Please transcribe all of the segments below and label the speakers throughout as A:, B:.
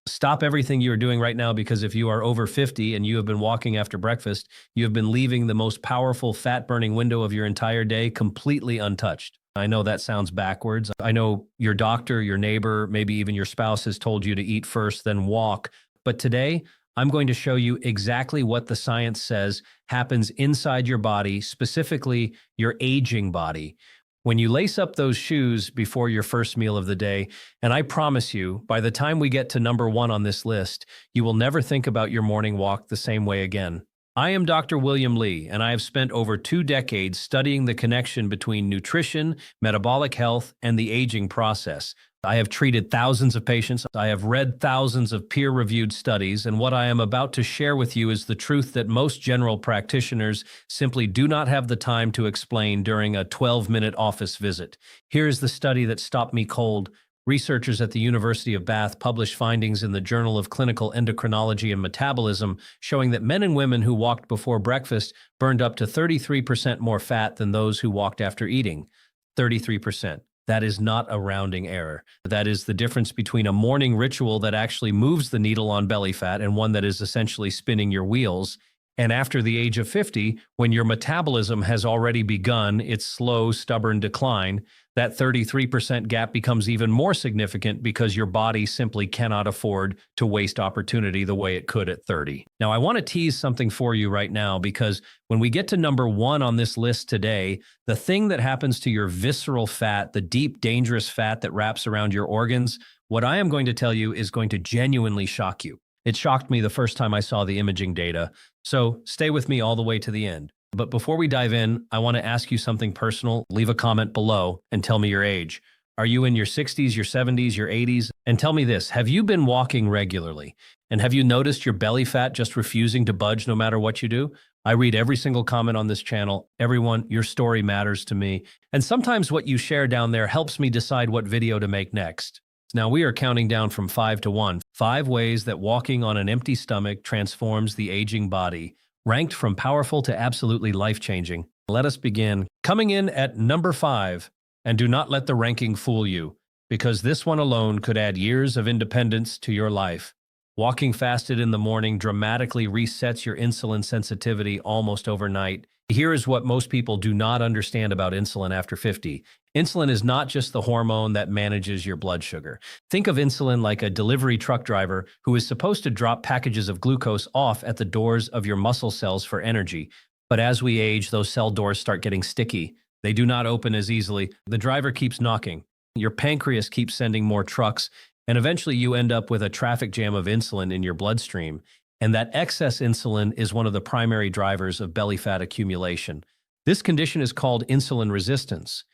A: Stop everything you are doing right now, because if you are over 50 and you have been walking after breakfast, you have been leaving the most powerful fat-burning window of your entire day completely untouched. I know that sounds backwards. I know your doctor, your neighbor, maybe even your spouse has told you to eat first, then walk. But today, I'm going to show you exactly what the science says happens inside your body, specifically your aging body, when you lace up those shoes before your first meal of the day. And I promise you, by the time we get to number 1 on this list, you will never think about your morning walk the same way again. I am Dr. William Lee, and I have spent over 2 decades studying the connection between nutrition, metabolic health, and the aging process. I have treated thousands of patients. I have read thousands of peer-reviewed studies, and what I am about to share with you is the truth that most general practitioners simply do not have the time to explain during a 12-minute office visit. Here is the study that stopped me cold. Researchers at the University of Bath published findings in the Journal of Clinical Endocrinology and Metabolism showing that men and women who walked before breakfast burned up to 33% more fat than those who walked after eating. 33%. That is not a rounding error. That is the difference between a morning ritual that actually moves the needle on belly fat and one that is essentially spinning your wheels. And after the age of 50, when your metabolism has already begun its slow, stubborn decline, that 33% gap becomes even more significant because your body simply cannot afford to waste opportunity the way it could at 30. Now, I want to tease something for you right now, because when we get to number 1 on this list today, the thing that happens to your visceral fat, the deep, dangerous fat that wraps around your organs, what I am going to tell you is going to genuinely shock you. It shocked me the first time I saw the imaging data, so stay with me all the way to the end. But before we dive in, I want to ask you something personal. Leave a comment below and tell me your age. Are you in your 60s, your 70s, your 80s? And tell me this, have you been walking regularly? And have you noticed your belly fat just refusing to budge no matter what you do? I read every single comment on this channel. Everyone, your story matters to me. And sometimes what you share down there helps me decide what video to make next. Now we are counting down from 5 to 1. 5 ways that walking on an empty stomach transforms the aging body, ranked from powerful to absolutely life-changing. Let us begin. Coming in at number 5, and do not let the ranking fool you, because this one alone could add years of independence to your life. Walking fasted in the morning dramatically resets your insulin sensitivity almost overnight. Here is what most people do not understand about insulin after 50. Insulin is not just the hormone that manages your blood sugar. Think of insulin like a delivery truck driver who is supposed to drop packages of glucose off at the doors of your muscle cells for energy. But as we age, those cell doors start getting sticky. They do not open as easily. The driver keeps knocking. Your pancreas keeps sending more trucks, and eventually you end up with a traffic jam of insulin in your bloodstream. And that excess insulin is one of the primary drivers of belly fat accumulation. This condition is called insulin resistance.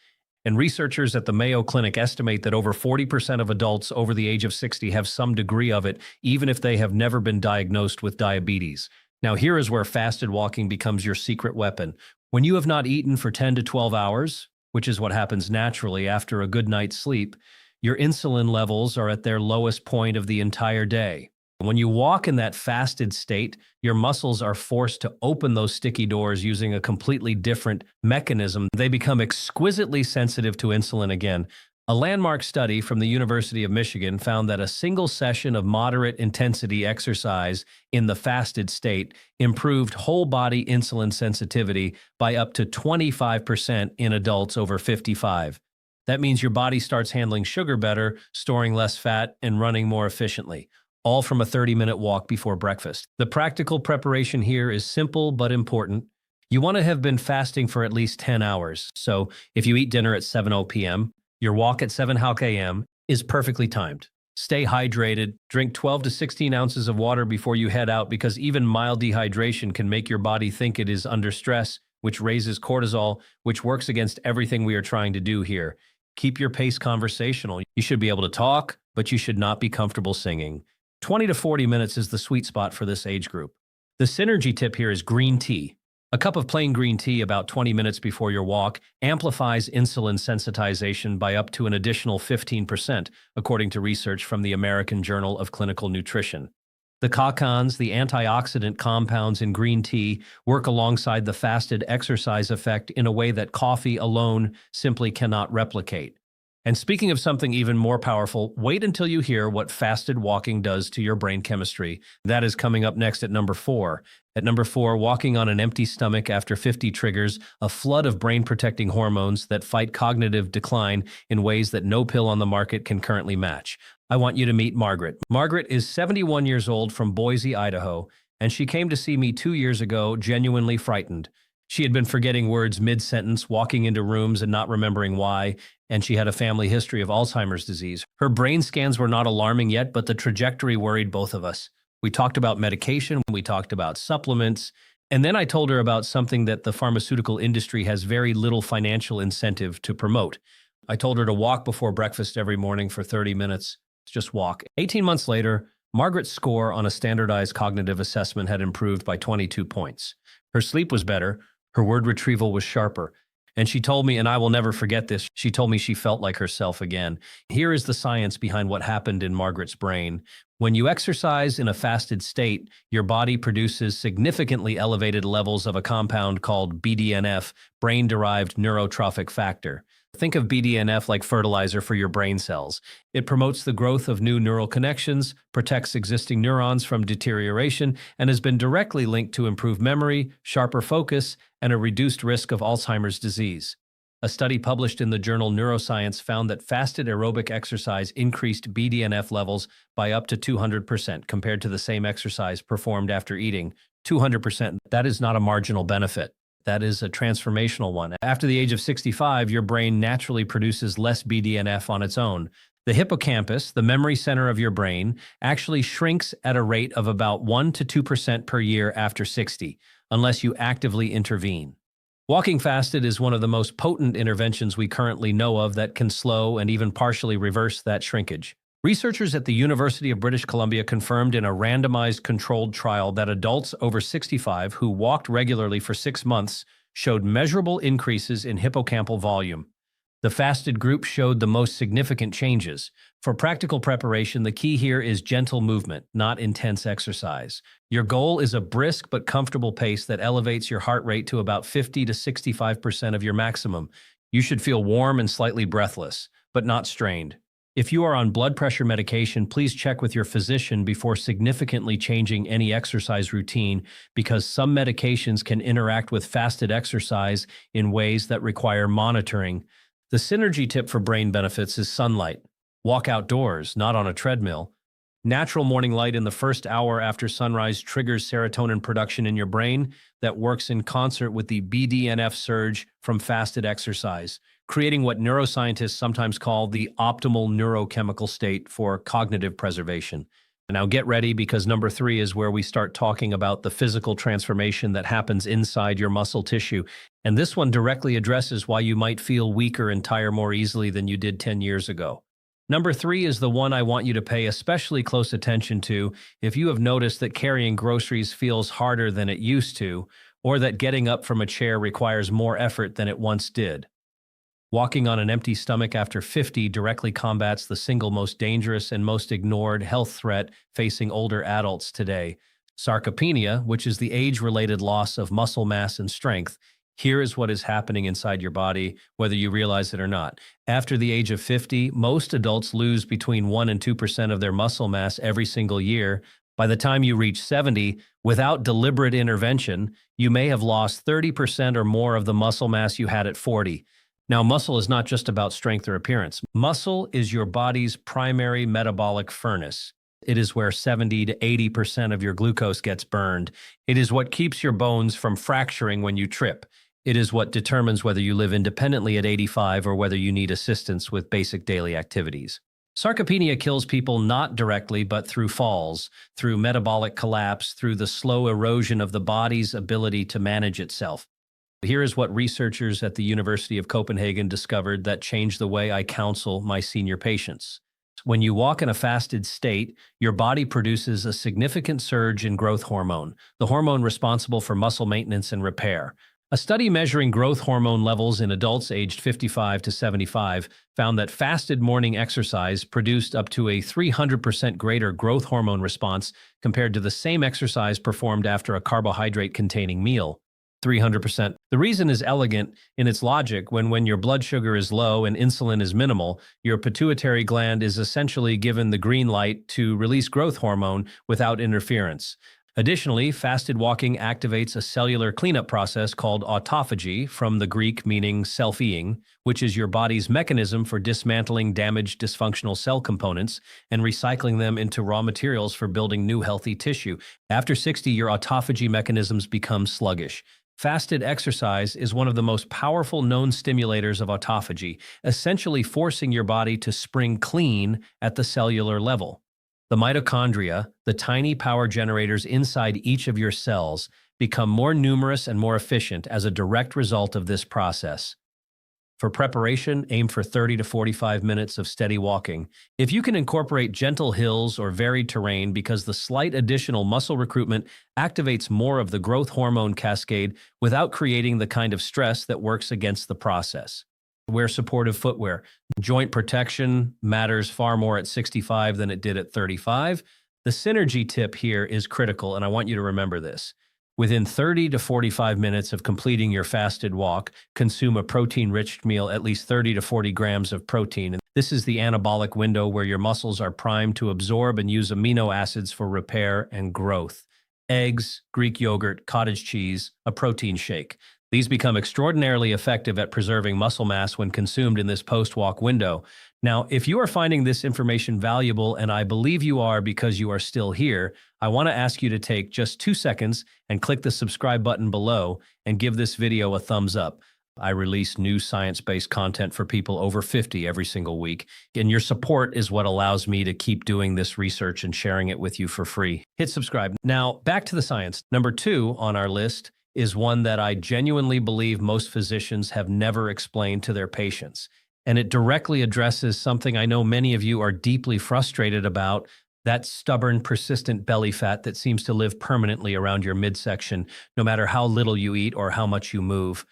A: And researchers at the Mayo Clinic estimate that over 40% of adults over the age of 60 have some degree of it, even if they have never been diagnosed with diabetes. Now, here is where fasted walking becomes your secret weapon. When you have not eaten for 10 to 12 hours, which is what happens naturally after a good night's sleep, your insulin levels are at their lowest point of the entire day. When you walk in that fasted state, your muscles are forced to open those sticky doors using a completely different mechanism. They become exquisitely sensitive to insulin again. A landmark study from the University of Michigan found that a single session of moderate intensity exercise in the fasted state improved whole body insulin sensitivity by up to 25% in adults over 55. That means your body starts handling sugar better, storing less fat, and running more efficiently. All from a 30-minute walk before breakfast. The practical preparation here is simple but important. You want to have been fasting for at least 10 hours. So if you eat dinner at 7:00 p.m., your walk at 7:00 a.m. is perfectly timed. Stay hydrated. Drink 12 to 16 ounces of water before you head out, because even mild dehydration can make your body think it is under stress, which raises cortisol, which works against everything we are trying to do here. Keep your pace conversational. You should be able to talk, but you should not be comfortable singing. 20 to 40 minutes is the sweet spot for this age group. The synergy tip here is green tea. A cup of plain green tea about 20 minutes before your walk amplifies insulin sensitization by up to an additional 15%, according to research from the American Journal of Clinical Nutrition. The catechins, the antioxidant compounds in green tea, work alongside the fasted exercise effect in a way that coffee alone simply cannot replicate. And speaking of something even more powerful, wait until you hear what fasted walking does to your brain chemistry. That is coming up next at number 4. At number 4, walking on an empty stomach after 50 triggers a flood of brain-protecting hormones that fight cognitive decline in ways that no pill on the market can currently match. I want you to meet Margaret. Margaret is 71 years old from Boise, Idaho, and she came to see me 2 years ago genuinely frightened. She had been forgetting words mid-sentence, walking into rooms and not remembering why, and she had a family history of Alzheimer's disease. Her brain scans were not alarming yet, but the trajectory worried both of us. We talked about medication, we talked about supplements, and then I told her about something that the pharmaceutical industry has very little financial incentive to promote. I told her to walk before breakfast every morning for 30 minutes. Just walk. 18 months later, Margaret's score on a standardized cognitive assessment had improved by 22 points. Her sleep was better, her word retrieval was sharper, and she told me, and I will never forget this, she told me she felt like herself again. Here is the science behind what happened in Margaret's brain. When you exercise in a fasted state, your body produces significantly elevated levels of a compound called BDNF, brain-derived neurotrophic factor. Think of BDNF like fertilizer for your brain cells. It promotes the growth of new neural connections, protects existing neurons from deterioration, and has been directly linked to improved memory, sharper focus, and a reduced risk of Alzheimer's disease. A study published in the journal Neuroscience found that fasted aerobic exercise increased BDNF levels by up to 200% compared to the same exercise performed after eating. 200%, that is not a marginal benefit. That is a transformational one. After the age of 65, your brain naturally produces less BDNF on its own. The hippocampus, the memory center of your brain, actually shrinks at a rate of about 1 to 2% per year after 60, unless you actively intervene. Walking fasted is one of the most potent interventions we currently know of that can slow and even partially reverse that shrinkage. Researchers at the University of British Columbia confirmed in a randomized controlled trial that adults over 65 who walked regularly for 6 months showed measurable increases in hippocampal volume. The fasted group showed the most significant changes. For practical preparation, the key here is gentle movement, not intense exercise. Your goal is a brisk but comfortable pace that elevates your heart rate to about 50 to 65% of your maximum. You should feel warm and slightly breathless, but not strained. If you are on blood pressure medication, please check with your physician before significantly changing any exercise routine because some medications can interact with fasted exercise in ways that require monitoring. The synergy tip for brain benefits is sunlight. Walk outdoors, not on a treadmill. Natural morning light in the first hour after sunrise triggers serotonin production in your brain that works in concert with the BDNF surge from fasted exercise, creating what neuroscientists sometimes call the optimal neurochemical state for cognitive preservation. Now get ready because number 3 is where we start talking about the physical transformation that happens inside your muscle tissue. And this one directly addresses why you might feel weaker and tire more easily than you did 10 years ago. Number 3 is the one I want you to pay especially close attention to if you have noticed that carrying groceries feels harder than it used to, or that getting up from a chair requires more effort than it once did. Walking on an empty stomach after 50 directly combats the single most dangerous and most ignored health threat facing older adults today, sarcopenia, which is the age-related loss of muscle mass and strength. Here is what is happening inside your body, whether you realize it or not. After the age of 50, most adults lose between 1 and 2% of their muscle mass every single year. By the time you reach 70, without deliberate intervention, you may have lost 30% or more of the muscle mass you had at 40. Now, muscle is not just about strength or appearance. Muscle is your body's primary metabolic furnace. It is where 70 to 80% of your glucose gets burned. It is what keeps your bones from fracturing when you trip. It is what determines whether you live independently at 85 or whether you need assistance with basic daily activities. Sarcopenia kills people not directly, but through falls, through metabolic collapse, through the slow erosion of the body's ability to manage itself. Here is what researchers at the University of Copenhagen discovered that changed the way I counsel my senior patients. When you walk in a fasted state, your body produces a significant surge in growth hormone, the hormone responsible for muscle maintenance and repair. A study measuring growth hormone levels in adults aged 55 to 75 found that fasted morning exercise produced up to a 300% greater growth hormone response compared to the same exercise performed after a carbohydrate-containing meal. 300%. The reason is elegant in its logic. When your blood sugar is low and insulin is minimal, your pituitary gland is essentially given the green light to release growth hormone without interference. Additionally, fasted walking activates a cellular cleanup process called autophagy, from the Greek meaning self-eating, which is your body's mechanism for dismantling damaged dysfunctional cell components and recycling them into raw materials for building new healthy tissue. After 60, your autophagy mechanisms become sluggish. Fasted exercise is one of the most powerful known stimulators of autophagy, essentially forcing your body to spring clean at the cellular level. The mitochondria, the tiny power generators inside each of your cells, become more numerous and more efficient as a direct result of this process. For preparation, aim for 30 to 45 minutes of steady walking. If you can incorporate gentle hills or varied terrain, because the slight additional muscle recruitment activates more of the growth hormone cascade without creating the kind of stress that works against the process. Wear supportive footwear. Joint protection matters far more at 65 than it did at 35. The synergy tip here is critical, and I want you to remember this. Within 30 to 45 minutes of completing your fasted walk, consume a protein-rich meal, at least 30 to 40 grams of protein. This is the anabolic window where your muscles are primed to absorb and use amino acids for repair and growth. Eggs, Greek yogurt, cottage cheese, a protein shake. These become extraordinarily effective at preserving muscle mass when consumed in this post-walk window. Now, if you are finding this information valuable, and I believe you are because you are still here, I want to ask you to take just 2 seconds and click the subscribe button below and give this video a thumbs up. I release new science-based content for people over 50 every single week, and your support is what allows me to keep doing this research and sharing it with you for free. Hit subscribe. Now, back to the science. Number 2 on our list is one that I genuinely believe most physicians have never explained to their patients. And it directly addresses something I know many of you are deeply frustrated about, that stubborn, persistent belly fat that seems to live permanently around your midsection, no matter how little you eat or how much you move.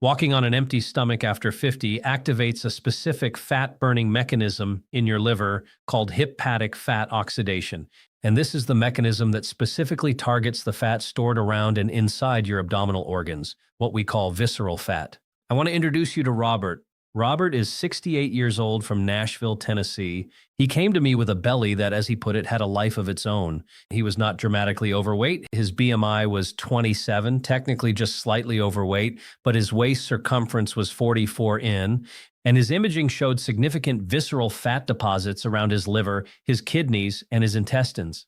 A: Walking on an empty stomach after 50 activates a specific fat-burning mechanism in your liver called hepatic fat oxidation. And this is the mechanism that specifically targets the fat stored around and inside your abdominal organs, what we call visceral fat. I want to introduce you to Robert. Robert is 68 years old from Nashville, Tennessee. He came to me with a belly that, as he put it, had a life of its own. He was not dramatically overweight. His BMI was 27, technically just slightly overweight, but his waist circumference was 44 in, and his imaging showed significant visceral fat deposits around his liver, his kidneys, and his intestines.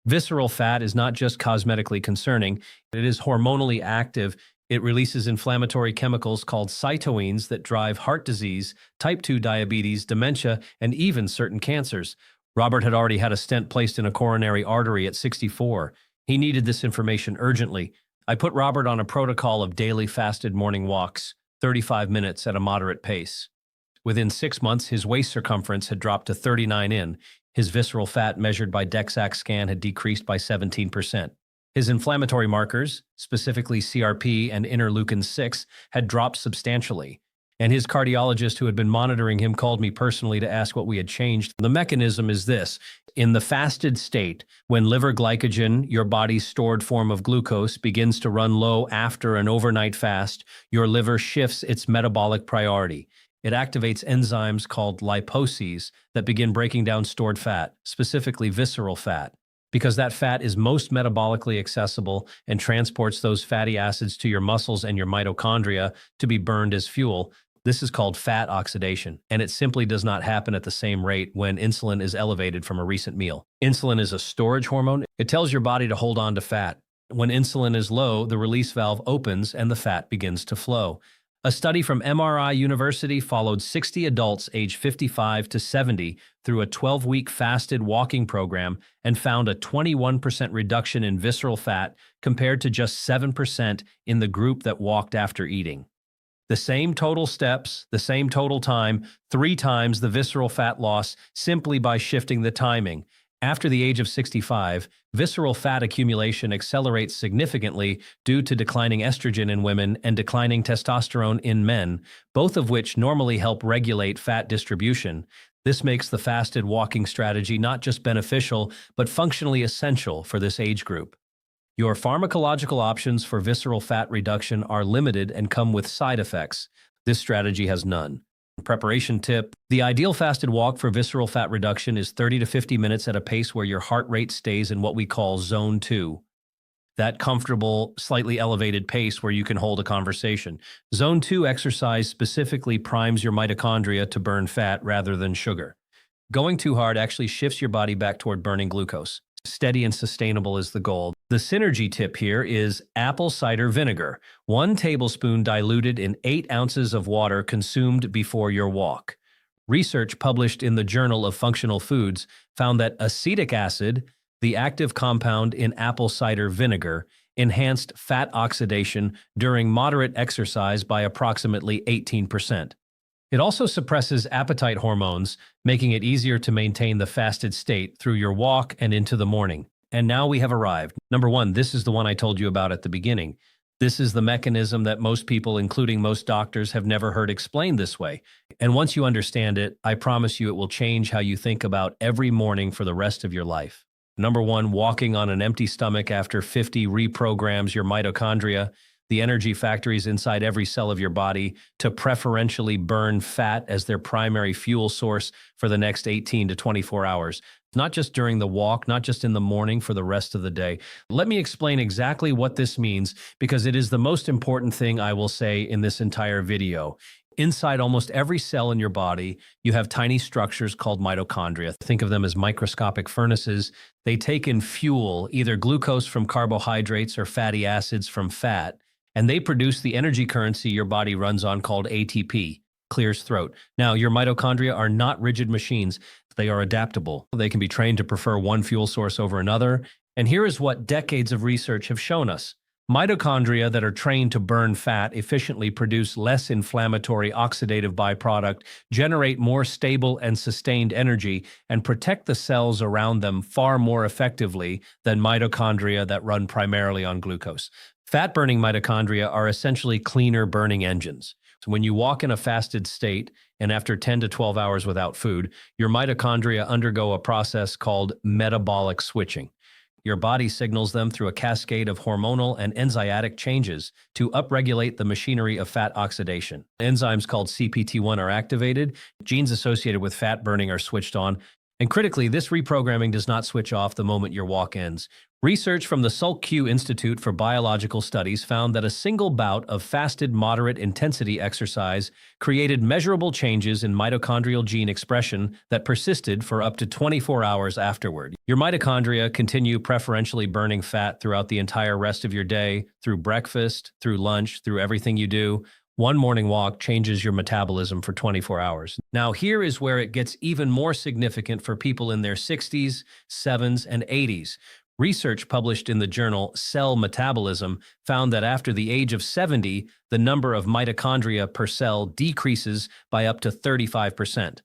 A: Visceral fat is not just cosmetically concerning, it is hormonally active. It releases inflammatory chemicals called cytokines that drive heart disease, type 2 diabetes, dementia, and even certain cancers. Robert had already had a stent placed in a coronary artery at 64. He needed this information urgently. I put Robert on a protocol of daily fasted morning walks, 35 minutes at a moderate pace. Within 6 months, his waist circumference had dropped to 39 in. His visceral fat measured by DEXA scan had decreased by 17%. His inflammatory markers, specifically CRP and interleukin-6, had dropped substantially. And his cardiologist, who had been monitoring him, called me personally to ask what we had changed. The mechanism is this. In the fasted state, when liver glycogen, your body's stored form of glucose, begins to run low after an overnight fast, your liver shifts its metabolic priority. It activates enzymes called liposes that begin breaking down stored fat, specifically visceral fat. Because that fat is most metabolically accessible and transports those fatty acids to your muscles and your mitochondria to be burned as fuel. This is called fat oxidation, and it simply does not happen at the same rate when insulin is elevated from a recent meal. Insulin is a storage hormone. It tells your body to hold on to fat. When insulin is low, the release valve opens and the fat begins to flow. A study from MRI University followed 60 adults aged 55 to 70 through a 12-week fasted walking program and found a 21% reduction in visceral fat compared to just 7% in the group that walked after eating. The same total steps, the same total time, 3 times the visceral fat loss simply by shifting the timing. After the age of 65, visceral fat accumulation accelerates significantly due to declining estrogen in women and declining testosterone in men, both of which normally help regulate fat distribution. This makes the fasted walking strategy not just beneficial, but functionally essential for this age group. Your pharmacological options for visceral fat reduction are limited and come with side effects. This strategy has none. Preparation tip: the ideal fasted walk for visceral fat reduction is 30 to 50 minutes at a pace where your heart rate stays in what we call zone 2. That comfortable, slightly elevated pace where you can hold a conversation. Zone 2 exercise specifically primes your mitochondria to burn fat rather than sugar. Going too hard actually shifts your body back toward burning glucose. Steady and sustainable is the goal. The synergy tip here is apple cider vinegar, 1 tablespoon diluted in 8 ounces of water consumed before your walk. Research published in the Journal of Functional Foods found that acetic acid, the active compound in apple cider vinegar, enhanced fat oxidation during moderate exercise by approximately 18%. It also suppresses appetite hormones, making it easier to maintain the fasted state through your walk and into the morning. And now we have arrived. Number 1, this is the one I told you about at the beginning. This is the mechanism that most people, including most doctors, have never heard explained this way. And once you understand it, I promise you it will change how you think about every morning for the rest of your life. Number 1, walking on an empty stomach after 50 reprograms your mitochondria, the energy factories inside every cell of your body, to preferentially burn fat as their primary fuel source for the next 18 to 24 hours. Not just during the walk, not just in the morning, for the rest of the day. Let me explain exactly what this means, because it is the most important thing I will say in this entire video. Inside almost every cell in your body, you have tiny structures called mitochondria. Think of them as microscopic furnaces. They take in fuel, either glucose from carbohydrates or fatty acids from fat, and they produce the energy currency your body runs on called ATP, clears throat. Now, your mitochondria are not rigid machines. They are adaptable. They can be trained to prefer one fuel source over another. And here is what decades of research have shown us. Mitochondria that are trained to burn fat efficiently produce less inflammatory oxidative byproduct, generate more stable and sustained energy, and protect the cells around them far more effectively than mitochondria that run primarily on glucose. Fat-burning mitochondria are essentially cleaner burning engines. So when you walk in a fasted state and after 10 to 12 hours without food, your mitochondria undergo a process called metabolic switching. Your body signals them through a cascade of hormonal and enzymatic changes to upregulate the machinery of fat oxidation. Enzymes called CPT1 are activated, genes associated with fat burning are switched on, and critically, this reprogramming does not switch off the moment your walk ends. Research from the Salk Q Institute for Biological Studies found that a single bout of fasted moderate intensity exercise created measurable changes in mitochondrial gene expression that persisted for up to 24 hours afterward. Your mitochondria continue preferentially burning fat throughout the entire rest of your day, through breakfast, through lunch, through everything you do. One morning walk changes your metabolism for 24 hours. Now, here is where it gets even more significant for people in their 60s, 70s, and 80s. Research published in the journal Cell Metabolism found that after the age of 70, the number of mitochondria per cell decreases by up to 35%.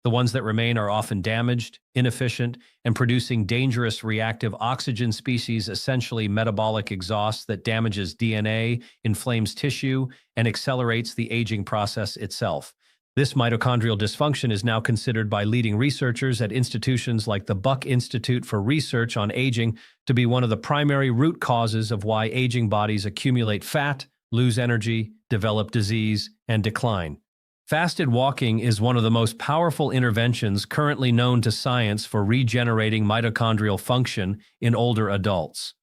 A: The ones that remain are often damaged, inefficient, and producing dangerous reactive oxygen species, essentially metabolic exhaust that damages DNA, inflames tissue, and accelerates the aging process itself. This mitochondrial dysfunction is now considered by leading researchers at institutions like the Buck Institute for Research on Aging to be one of the primary root causes of why aging bodies accumulate fat, lose energy, develop disease, and decline. Fasted walking is one of the most powerful interventions currently known to science for regenerating mitochondrial function in older adults.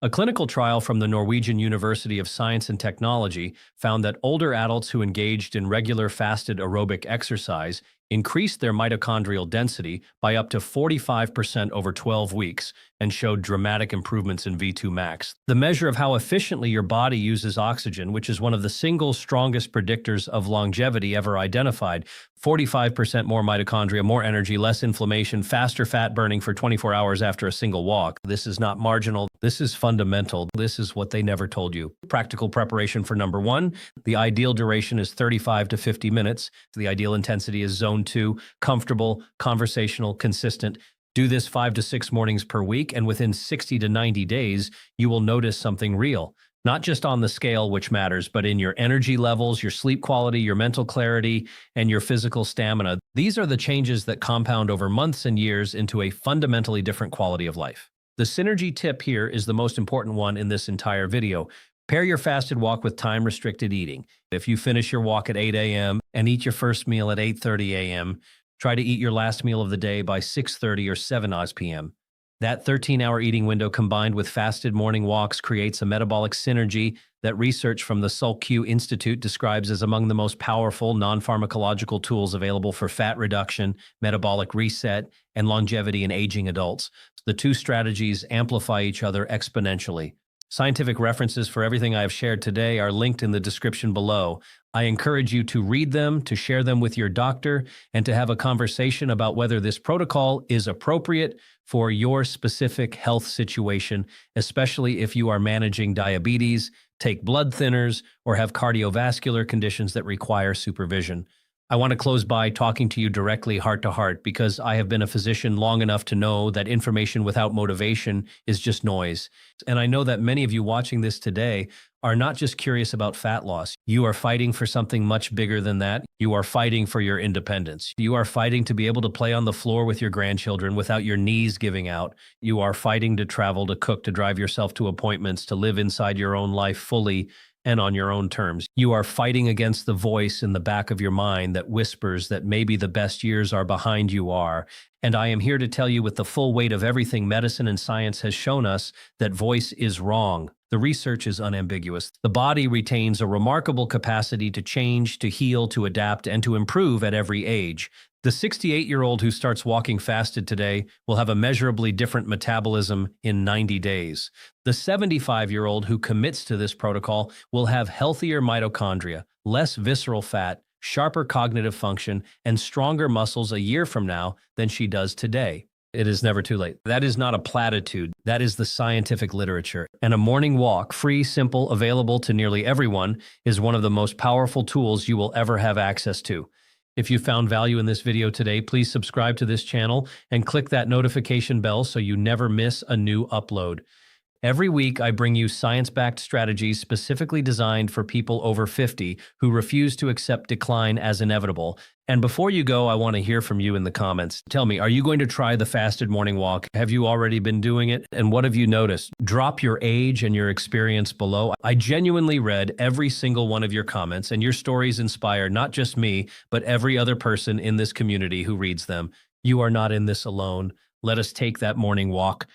A: A clinical trial from the Norwegian University of Science and Technology found that older adults who engaged in regular fasted aerobic exercise increased their mitochondrial density by up to 45% over 12 weeks and showed dramatic improvements in V2 max. The measure of how efficiently your body uses oxygen, which is one of the single strongest predictors of longevity ever identified. 45% more mitochondria, more energy, less inflammation, faster fat burning for 24 hours after a single walk. This is not marginal. This is fundamental. This is what they never told you. Practical preparation for number 1. The ideal duration is 35 to 50 minutes. The ideal intensity is zone 2, comfortable, conversational, consistent. Do this 5 to 6 mornings per week, and within 60 to 90 days, you will notice something real. Not just on the scale, which matters, but in your energy levels, your sleep quality, your mental clarity, and your physical stamina. These are the changes that compound over months and years into a fundamentally different quality of life. The synergy tip here is the most important one in this entire video. Pair your fasted walk with time-restricted eating. If you finish your walk at 8 a.m. and eat your first meal at 8:30 a.m., try to eat your last meal of the day by 6:30 or 7 p.m. That 13-hour eating window combined with fasted morning walks creates a metabolic synergy that research from the Sulq Institute describes as among the most powerful non-pharmacological tools available for fat reduction, metabolic reset, and longevity in aging adults. The two strategies amplify each other exponentially. Scientific references for everything I have shared today are linked in the description below. I encourage you to read them, to share them with your doctor, and to have a conversation about whether this protocol is appropriate for your specific health situation, especially if you are managing diabetes, take blood thinners, or have cardiovascular conditions that require supervision. I want to close by talking to you directly heart to heart because I have been a physician long enough to know that information without motivation is just noise. And I know that many of you watching this today are not just curious about fat loss. You are fighting for something much bigger than that. You are fighting for your independence. You are fighting to be able to play on the floor with your grandchildren without your knees giving out. You are fighting to travel, to cook, to drive yourself to appointments, to live inside your own life fully and on your own terms. You are fighting against the voice in the back of your mind that whispers that maybe the best years are behind you are. And I am here to tell you with the full weight of everything medicine and science has shown us that voice is wrong. The research is unambiguous. The body retains a remarkable capacity to change, to heal, to adapt, and to improve at every age. The 68-year-old who starts walking fasted today will have a measurably different metabolism in 90 days. The 75-year-old who commits to this protocol will have healthier mitochondria, less visceral fat, sharper cognitive function, and stronger muscles a year from now than she does today. It is never too late. That is not a platitude. That is the scientific literature. And a morning walk, free, simple, available to nearly everyone, is one of the most powerful tools you will ever have access to. If you found value in this video today, please subscribe to this channel and click that notification bell so you never miss a new upload. Every week, I bring you science-backed strategies specifically designed for people over 50 who refuse to accept decline as inevitable. And before you go, I want to hear from you in the comments. Tell me, are you going to try the fasted morning walk? Have you already been doing it? And what have you noticed? Drop your age and your experience below. I genuinely read every single one of your comments, and your stories inspire not just me, but every other person in this community who reads them. You are not in this alone. Let us take that morning walk.